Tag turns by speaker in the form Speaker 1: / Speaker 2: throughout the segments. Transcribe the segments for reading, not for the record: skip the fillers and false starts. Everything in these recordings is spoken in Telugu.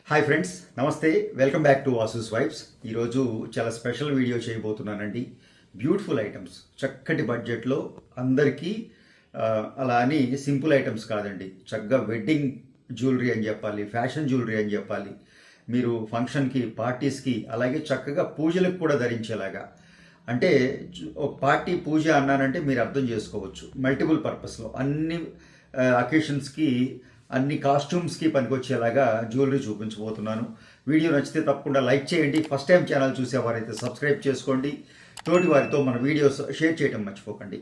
Speaker 1: హాయ్ ఫ్రెండ్స్, నమస్తే. Welcome back to Vasu's vibes. ఈరోజు చాలా స్పెషల్ వీడియో చేయబోతున్నానండి. బ్యూటిఫుల్ ఐటమ్స్, చక్కటి బడ్జెట్లో అందరికీ అలా అని సింపుల్ ఐటమ్స్ కాదండి. చక్కగా వెడ్డింగ్ జ్యువెలరీ అని చెప్పాలి, ఫ్యాషన్ జ్యువెలరీ అని చెప్పాలి. మీరు ఫంక్షన్కి, పార్టీస్కి, అలాగే చక్కగా పూజలకు కూడా ధరించేలాగా. అంటే ఒక పార్టీ పూజ అన్నానంటే మీరు అర్థం చేసుకోవచ్చు. మల్టిపుల్ పర్పస్లో అన్ని అకేషన్స్కి, అన్ని కాస్ట్యూమ్స్కి పనికొచ్చేలాగా జ్యువెలరీ చూపించబోతున్నాను. వీడియో నచ్చితే తప్పకుండా లైక్ చేయండి. ఫస్ట్ టైం ఛానల్ చూసేవారైతే సబ్స్క్రైబ్ చేసుకోండి. తోటి వారితో మన వీడియోస్ షేర్ చేయడం మర్చిపోకండి.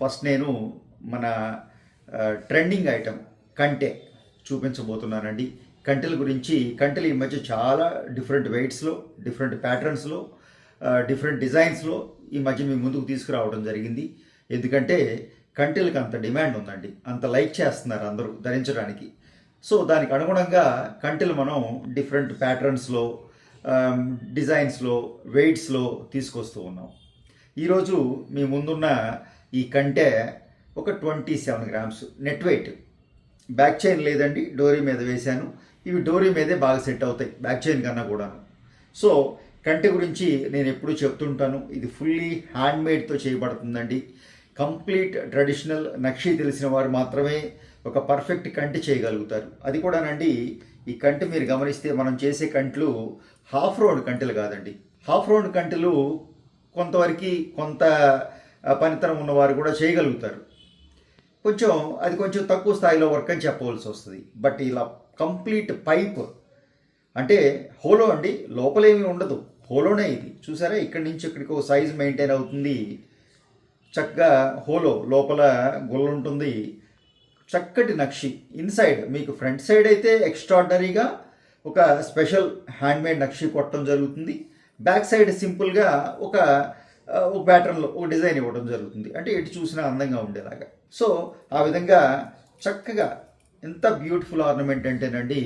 Speaker 1: ఫస్ట్ నేను మన ట్రెండింగ్ ఐటమ్ కంటె చూపించబోతున్నానండి. కంటెల గురించి, కంటెలు ఈ మధ్య చాలా డిఫరెంట్ వెయిట్స్లో, డిఫరెంట్ ప్యాటర్న్స్లో, డిఫరెంట్ డిజైన్స్లో ఈ మధ్య మీ ముందుకు తీసుకురావడం జరిగింది. ఎందుకంటే కంటెలకు అంత డిమాండ్ ఉందండి, అంత లైక్ చేస్తున్నారు అందరూ ధరించడానికి. సో దానికి అనుగుణంగా కంటెలు మనం డిఫరెంట్ ప్యాటర్న్స్లో, డిజైన్స్లో, వెయిట్స్లో తీసుకొస్తూ ఉన్నాం. ఈరోజు మీ ముందున్న ఈ కంటె ఒక 27 grams net weight. Back chain లేదండి, డోరీ మీద వేశాను. ఇవి డోరీ మీదే బాగా సెట్ అవుతాయి, బ్యాక్ చైన్ కన్నా కూడాను. సో కంటె గురించి నేను ఎప్పుడూ చెప్తుంటాను, ఇది ఫుల్లీ హ్యాండ్మేడ్తో చేయబడుతుందండి. కంప్లీట్ ట్రెడిషనల్ నక్షి తెలిసిన వారు మాత్రమే ఒక పర్ఫెక్ట్ కంటె చేయగలుగుతారు. అది కూడానండి, ఈ కంటె మీరు గమనిస్తే మనం చేసే కంటెలు హాఫ్ రౌండ్ కంటెలు కాదండి. హాఫ్ రౌండ్ కంటెలు కొంతవరకు కొంత పనితనం ఉన్నవారు కూడా చేయగలుగుతారు. కొంచెం తక్కువ స్థాయిలో వర్క్ అని చెప్పవలసి వస్తుంది. బట్ ఇలా కంప్లీట్ పైప్ అంటే హోలో అండి, లోపలేమీ ఉండదు, హోలోనే. ఇది చూసారా, ఇక్కడి నుంచి ఇక్కడికి ఒక సైజ్ మెయింటైన్ అవుతుంది. చక్కగా హోలో, లోపల గుల్ల ఉంటుంది. చక్కటి నక్షి ఇన్సైడ్. మీకు ఫ్రంట్ సైడ్ అయితే ఎక్స్ట్రాడినరీగా ఒక స్పెషల్ హ్యాండ్మేడ్ నక్షి కొట్టడం జరుగుతుంది. బ్యాక్ సైడ్ సింపుల్గా ఒక ప్యాటర్న్లో ఒక డిజైన్ ఇవ్వడం జరుగుతుంది. అంటే ఎటు చూసినా అందంగా ఉండేలాగా. సో ఆ విధంగా చక్కగా ఎంత బ్యూటిఫుల్ ఆర్నమెంట్ అంటేనండి,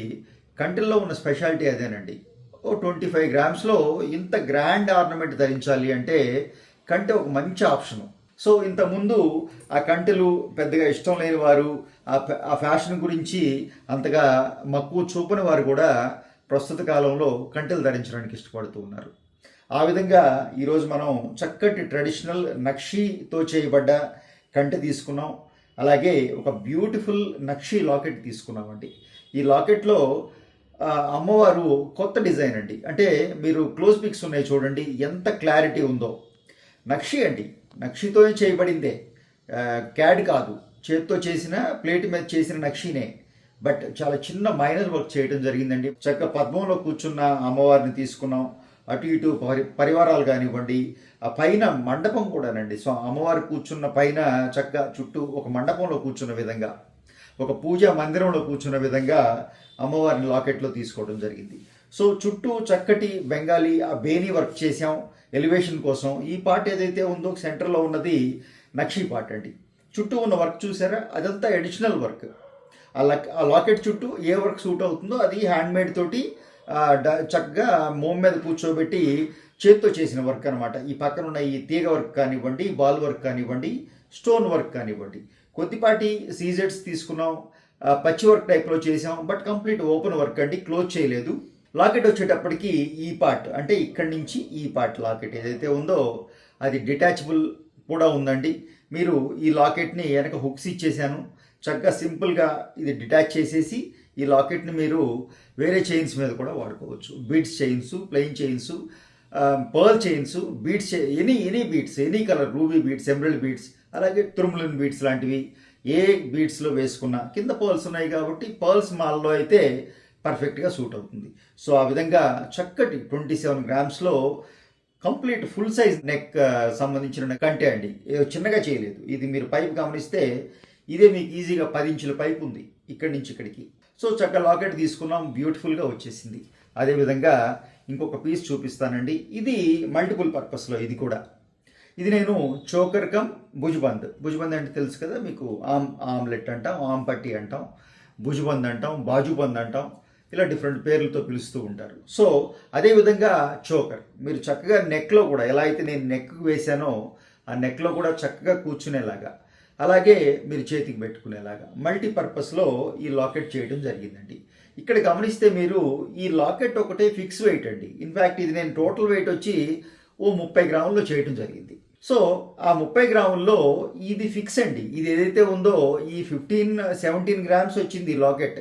Speaker 1: కంటెల్లో ఉన్న స్పెషాలిటీ అదేనండి. 25 గ్రామ్స్లో ఇంత గ్రాండ్ ఆర్నమెంట్ ధరించాలి అంటే కంటె ఒక మంచి ఆప్షను. సో ఇంతకుముందు ఆ కంటెలు పెద్దగా ఇష్టం లేని వారు, ఆ ఫ్యాషన్ గురించి అంతగా మక్కువ చూపని వారు కూడా ప్రస్తుత కాలంలో కంటెలు ధరించడానికి ఇష్టపడుతూ ఉన్నారు. ఆ విధంగా ఈరోజు మనం చక్కటి ట్రెడిషనల్ నక్షితో చేయబడ్డ కంటె తీసుకున్నాం. అలాగే ఒక బ్యూటిఫుల్ నక్షి లాకెట్ తీసుకున్నామండి. ఈ లాకెట్లో అమ్మవారు కొత్త డిజైన్ అండి. అంటే మీరు క్లోజ్ పిక్స్ ఉన్నాయి చూడండి, ఎంత క్లారిటీ ఉందో. నక్షి అండి, నక్షితో చేయబడిందే, క్యాడ్ కాదు, చేతితో చేసిన, ప్లేట్ మీద చేసిన నక్షినే. బట్ చాలా చిన్న మైనర్ వర్క్ చేయడం జరిగిందండి. చక్కగా పద్మంలో కూర్చున్న అమ్మవారిని తీసుకున్నాం. అటు ఇటు పరివారాలు కానివ్వండి, ఆ పైన మండపం కూడానండి. సో అమ్మవారు కూర్చున్న పైన చక్కగా చుట్టూ ఒక మండపంలో కూర్చున్న విధంగా, ఒక పూజా మందిరంలో కూర్చున్న విధంగా అమ్మవారిని లాకెట్లో తీసుకోవడం జరిగింది. సో చుట్టూ చక్కటి బెంగాలీ ఆ బేనీ వర్క్ చేసాం ఎలివేషన్ కోసం. ఈ పార్ట్ ఏదైతే ఉందో సెంటర్లో ఉన్నది నక్షి పార్ట్ అండి. చుట్టూ ఉన్న వర్క్ చూసారా, అదంతా అడిషనల్ వర్క్. ఆ లాకెట్ చుట్టూ ఏ వర్క్ సూట్ అవుతుందో అది హ్యాండ్మేడ్ తోటి చక్కగా మోమ్ మీద కూర్చోబెట్టి చేత్తో చేసిన వర్క్ అనమాట. ఈ పక్కన ఉన్న ఈ తీగ వర్క్ కానివ్వండి, బాల్ వర్క్ కానివ్వండి, స్టోన్ వర్క్ కానివ్వండి, కొద్దిపాటి సీజెడ్స్ తీసుకున్నాం, పచ్చి వర్క్ టైప్లో చేసాం. బట్ కంప్లీట్ ఓపెన్ వర్క్ అండి, క్లోజ్ చేయలేదు. లాకెట్ వచ్చేటప్పటికి ఈ పార్ట్, అంటే ఇక్కడి నుంచి ఈ పార్ట్ లాకెట్ ఏదైతే ఉందో అది డిటాచబుల్ కూడా ఉందండి. మీరు ఈ లాకెట్ని వెనక హుక్స్ ఇచ్చేసాను. చక్కగా సింపుల్గా ఇది డిటాచ్ చేసేసి ఈ లాకెట్ని మీరు వేరే చైన్స్ మీద కూడా వాడుకోవచ్చు. Beads chains, plain chains, pearl chains, beads, any beads, any colour, ruby beads, emerald beads, అలాగే తుర్ములిన్ బీడ్స్ లాంటివి ఏ బీడ్స్లో వేసుకున్నా, కింద పర్ల్స్ ఉన్నాయి కాబట్టి పర్ల్స్ మాల్లో అయితే పర్ఫెక్ట్గా సూట్ అవుతుంది. సో ఆ విధంగా చక్కటి 27 గ్రామ్స్లో కంప్లీట్ ఫుల్ సైజ్ నెక్ సంబంధించిన కంటె అండి. ఏదో చిన్నగా చేయలేదు. ఇది మీరు పైప్ గమనిస్తే ఇదే మీకు ఈజీగా 10 ఇంచుల పైప్ ఉంది ఇక్కడి నుంచి ఇక్కడికి. సో చక్కగా లాకెట్ తీసుకున్నాం, బ్యూటిఫుల్గా వచ్చేసింది. అదేవిధంగా ఇంకొక పీస్ చూపిస్తానండి. ఇది మల్టిపుల్ పర్పస్లో. ఇది నేను చోకర్ కమ్ భుజ్బంద్. భుజ్బంద్ అంటే తెలుసు కదా మీకు, ఆమ్లెట్ అంటాం, ఆమ్ పట్టి అంటాం, భుజ్బంద్ అంటాం, బాజుబంద్ అంటాం, ఇలా డిఫరెంట్ పేర్లతో పిలుస్తూ ఉంటారు. సో అదేవిధంగా చోకర్ మీరు చక్కగా నెక్లో కూడా ఎలా అయితే నేను నెక్కు వేశానో ఆ నెక్లో కూడా చక్కగా కూర్చునేలాగా అలాగే మీరు చేతికి పెట్టుకునేలాగా మల్టీపర్పస్లో ఈ లాకెట్ చేయడం జరిగిందండి. ఇక్కడ గమనిస్తే మీరు ఈ లాకెట్ ఒకటే ఫిక్స్ వెయిట్ అండి. ఇన్ఫ్యాక్ట్ ఇది నేను టోటల్ వెయిట్ వచ్చి 30 గ్రాముల్లో చేయడం జరిగింది. సో ఆ 30 గ్రాముల్లో ఇది ఫిక్స్ అండి. ఇది ఏదైతే ఉందో ఈ 17 గ్రామ్స్ వచ్చింది ఈ లాకెట్,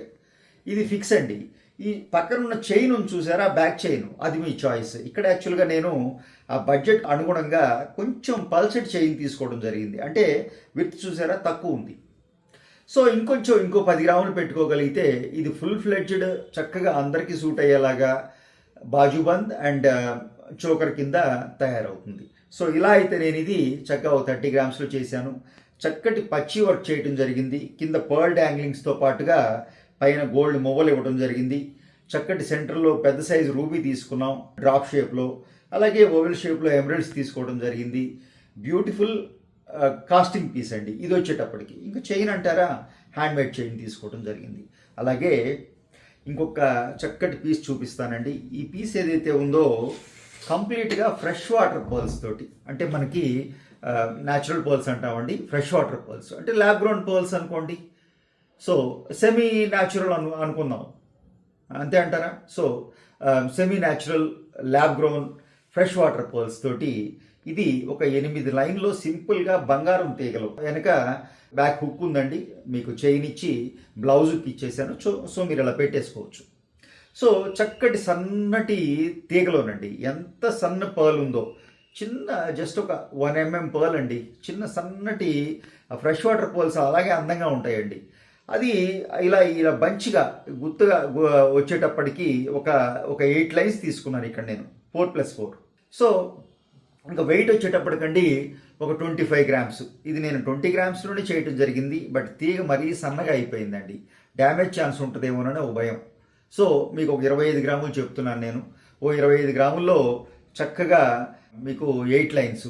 Speaker 1: ఇది ఫిక్స్ అండి. ఈ పక్కన ఉన్న చైన్ ఉంది చూసారా, బ్యాక్ చైన్, అది మీ చాయిస్. ఇక్కడ యాక్చువల్గా నేను ఆ బడ్జెట్ అనుగుణంగా కొంచెం పల్సెడ్ చైన్ తీసుకోవడం జరిగింది. అంటే విత్ చూసారా తక్కువ ఉంది. సో ఇంకో 10 గ్రాములు పెట్టుకోగలిగితే ఇది ఫుల్ ఫ్లెడ్జ్డ్ చక్కగా అందరికీ సూట్ అయ్యేలాగా బాజుబంద్ అండ్ చోకర్ కింద తయారవుతుంది. సో ఇలా అయితే నేను ఇది చక్కగా 30 గ్రామ్స్లో చేశాను. చక్కటి పచ్చి వర్క్ చేయడం జరిగింది. కింద పర్ల్ యాంగ్లింగ్స్తో పాటుగా పైన గోల్డ్ మొవ్వలు ఇవ్వడం జరిగింది. చక్కటి సెంటర్లో పెద్ద సైజు రూబీ తీసుకున్నాం డ్రాప్ షేప్లో, అలాగే ఓవెల్ షేప్లో ఎమరల్డ్స్ తీసుకోవడం జరిగింది. బ్యూటిఫుల్ కాస్టింగ్ పీస్ అండి ఇది వచ్చేటప్పటికి. ఇంకా చైన్ అంటారా, హ్యాండ్మేడ్ చైన్ తీసుకోవడం జరిగింది. అలాగే ఇంకొక చక్కటి పీస్ చూపిస్తానండి. ఈ పీస్ ఏదైతే ఉందో కంప్లీట్గా ఫ్రెష్ వాటర్ పర్ల్స్ తోటి, అంటే మనకి న్యాచురల్ పర్ల్స్ అంటామండి, ఫ్రెష్ వాటర్ పర్ల్స్ అంటే ల్యాబ్ గ్రౌండ్ పర్ల్స్ అనుకోండి. సో సెమీ న్యాచురల్ అనుకుందాం, అంతే అంటారా? So semi natural lab ground fresh water pearls తోటి ఇది ఒక 8 లైన్లో సింపుల్గా బంగారం తీగలు, వెనక బ్యాక్ హుక్ ఉందండి, మీకు చైన్ ఇచ్చి బ్లౌజ్కి ఇచ్చేసాను. సో మీరు అలా పెట్టేసుకోవచ్చు. సో చక్కటి సన్నటి తీగలోనండి, ఎంత సన్న పర్ల్ ఉందో, చిన్న జస్ట్ ఒక 1 mm పర్ల్ అండి, చిన్న సన్నటి ఫ్రెష్ వాటర్ పర్ల్స్ అలాగే అందంగా ఉంటాయండి. అది ఇలా బంచిగా గుర్తుగా వచ్చేటప్పటికి ఒక 8 లైన్స్ తీసుకున్నాను ఇక్కడ నేను, 4+4. సో ఇంకా వెయిట్ వచ్చేటప్పటికండి ఒక 25 గ్రామ్స్. ఇది నేను 20 గ్రామ్స్లోనే చేయటం జరిగింది. బట్ తీగ మరీ సన్నగా అయిపోయిందండి, డ్యామేజ్ ఛాన్స్ ఉంటుందేమోనని ఒక భయం. సో మీకు ఒక 25 గ్రాములు చెప్తున్నాను నేను. 25 గ్రాముల్లో చక్కగా మీకు 8 లైన్స్,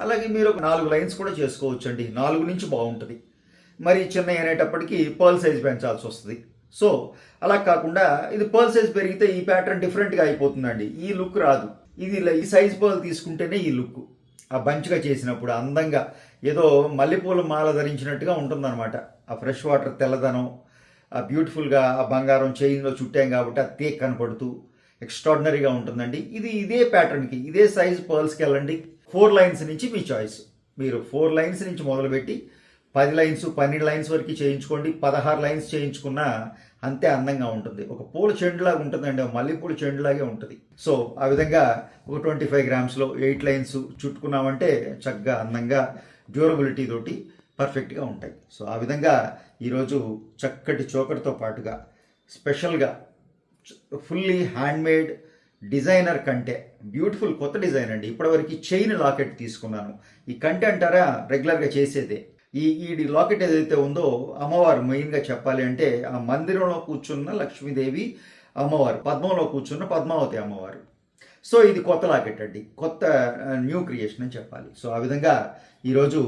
Speaker 1: అలాగే మీరు ఒక 4 లైన్స్ కూడా చేసుకోవచ్చు అండి. 4 నుంచి బాగుంటుంది. మరి చిన్న అనేటప్పటికి పర్ల్ సైజ్ పెంచాల్సి వస్తుంది. సో అలా కాకుండా ఇది పర్ల్ సైజ్ పెరిగితే ఈ ప్యాటర్న్ డిఫరెంట్గా అయిపోతుందండి, ఈ లుక్ రాదు. ఇది ఈ సైజ్ పర్ల్ తీసుకుంటేనే ఈ లుక్, ఆ బంచ్గా చేసినప్పుడు అందంగా ఏదో మల్లెపూల మాల ధరించినట్టుగా ఉంటుందన్నమాట. ఆ ఫ్రెష్ వాటర్ తెల్లదనం, ఆ బ్యూటిఫుల్గా ఆ బంగారం చైన్లో చుట్టాం కాబట్టి ఆ తేక్ కనపడుతూ ఎక్స్ట్రాడినరీగా ఉంటుందండి. ఇదే ప్యాటర్న్కి ఇదే సైజ్ పర్ల్స్కి వెళ్ళండి. 4 లైన్స్ నుంచి మీ చాయిస్. మీరు 4 లైన్స్ నుంచి మొదలుపెట్టి 10 లైన్స్ 12 లైన్స్ వరకు చేయించుకోండి. 16 లైన్స్ చేయించుకున్నా అంతే అందంగా ఉంటుంది. ఒక పూల చెండులాగా ఉంటుందండి, మల్లెపూల చెండులాగే ఉంటుంది. సో ఆ విధంగా ఒక 25 గ్రామ్స్లో 8 లైన్స్ చుట్టుకున్నామంటే చక్కగా అందంగా డ్యూరబిలిటీ తోటి పర్ఫెక్ట్గా ఉంటాయి. సో ఆ విధంగా ఈరోజు చక్కటి చోకర్తో పాటుగా స్పెషల్గా ఫుల్లీ హ్యాండ్మేడ్ డిజైనర్ కంటే బ్యూటిఫుల్ కొత్త డిజైన్ అండి. ఇప్పటివరకు చైన్ లాకెట్ తీసుకున్నాను. ఈ కంటే అంటారా రెగ్యులర్గా చేసేదే. ఈ లాకెట్ ఏదైతే ఉందో అమ్మవారు మెయిన్గా చెప్పాలి అంటే ఆ మందిరంలో కూర్చున్న లక్ష్మీదేవి అమ్మవారు, పద్మంలో కూర్చున్న పద్మావతి అమ్మవారు. సో ఇది కొత్త లాకెట్ అండి, కొత్త న్యూ క్రియేషన్ అని చెప్పాలి. సో ఆ విధంగా ఈరోజు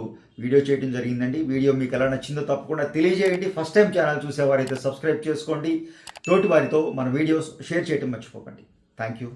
Speaker 1: వీడియో చేయడం జరిగిందండి. వీడియో మీకు ఎలా నచ్చిందో తప్పకుండా తెలియజేయండి. ఫస్ట్ టైం ఛానల్ చూసేవారైతే సబ్స్క్రైబ్ చేసుకోండి. తోటి వారితో మన వీడియోస్ షేర్ చేయడం మర్చిపోకండి. Thank you.